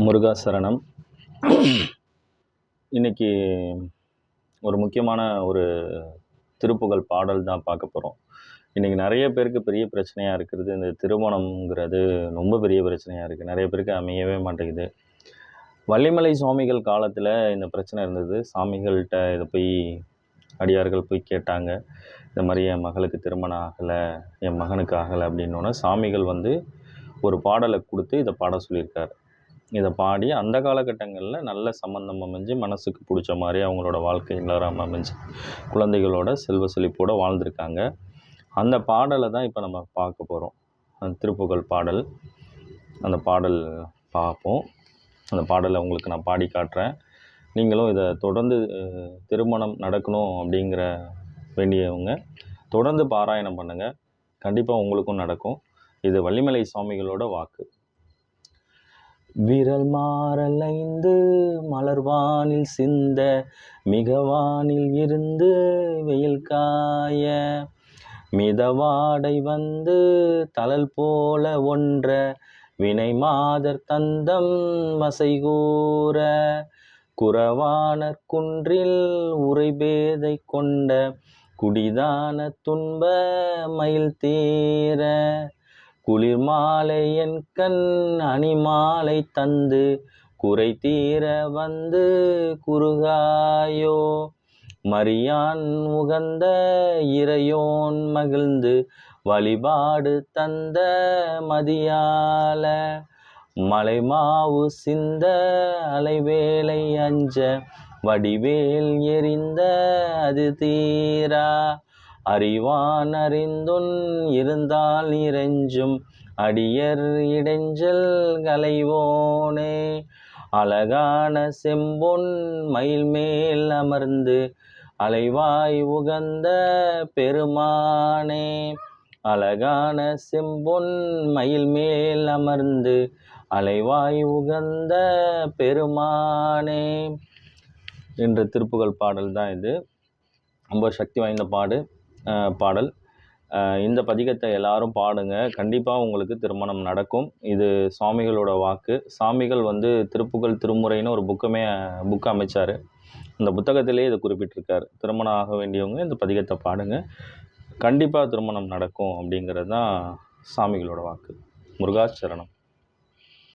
முருகா சரணம். இன்னைக்கு ஒரு முக்கியமான ஒரு திருப்புகழ் பாடல் தான் பார்க்க போகிறோம். இன்றைக்கி நிறைய பேருக்கு பெரிய பிரச்சனையாக இருக்கிறது இந்த திருமணம்ங்கிறது ரொம்ப பெரிய பிரச்சனையாக இருக்குது. நிறைய பேருக்கு அமையவே மாட்டேங்குது. வள்ளிமலை சுவாமிகள் காலத்தில் இந்த பிரச்சனை இருந்தது. சாமிகள்கிட்ட இதை போய் அடியார்கள் போய் கேட்டாங்க. இந்த மாதிரி என் மகளுக்கு திருமணம் ஆகலை, என் மகனுக்கு ஆகலை அப்படின்னோடனே சாமிகள் வந்து ஒரு பாடலை கொடுத்து இதை பாட சொல்லியிருக்காரு. இதை பாடி அந்த காலகட்டங்களில் நல்ல சம்மந்தம் அமைஞ்சு மனசுக்கு பிடிச்ச மாதிரி அவங்களோட வாழ்க்கை எல்லாரும் அமைஞ்சு குழந்தைகளோட செல்வ செழிப்போடு வாழ்ந்திருக்காங்க. அந்த பாடலை தான் இப்போ நம்ம பார்க்க போகிறோம். திருப்புகழ் பாடல். அந்த பாடல் பார்ப்போம். அந்த பாடலை உங்களுக்கு நான் பாடி காட்டுறேன். நீங்களும் இதை தொடர்ந்து திருமணம் நடக்கணும் அப்படிங்கிற வேண்டியவங்க தொடர்ந்து பாராயணம் பண்ணுங்கள். கண்டிப்பாக உங்களுக்கும் நடக்கும். இது வள்ளிமலை சுவாமிகளோட வாக்கு. விரல் மாறல் 5 மலர்வானில் சிந்த மிகவானில் இருந்து வெயில் காய மிதவாடை வந்து தளல் போல ஒன்ற வினை மாதர் தந்தம் வசைகூற குறவானர் குன்றில் உரைபேதை கொண்ட குடிதான துன்ப மயில் தீர குளிர் மாலை என் கண் அணிமாலை தந்து குறை தீர வந்து குறுகாயோ மரியான் உகந்த இறையோன் மகிழ்ந்து வழிபாடு தந்த மதியால மலைமாவு சிந்த அலைவேலை அஞ்ச வடிவேல் எரிந்த அது தீரா அறிவான் அறிந்துன் இருந்தால் இறைஞ்சும் அடியர் இடைஞ்சல் களைவோனே அழகான செம்பொன் மயில் மேல் அமர்ந்து அலைவாய் உகந்த பெருமானே அழகான செம்பொன் மயில் மேல் அமர்ந்து அலைவாய் உகந்த பெருமானே என்ற திருப்புகழ் பாடல் தான் இது. ரொம்ப சக்தி வாய்ந்த பாடல். இந்த பதிகத்தை எல்லாரும் பாடுங்க. கண்டிப்பாக உங்களுக்கு திருமணம் நடக்கும். இது சுவாமிகளோட வாக்கு. சாமிகள் வந்து திருப்புகழ் திருமுறைன்னு ஒரு புக்கு அமைச்சார். இந்த புத்தகத்திலே இதை குறிப்பிட்டிருக்கார். திருமணம் ஆக வேண்டியவங்க இந்த பதிகத்தை பாடுங்க. கண்டிப்பாக திருமணம் நடக்கும் அப்படிங்கிறது தான் சாமிகளோட வாக்கு. முருகாச்சரணம்.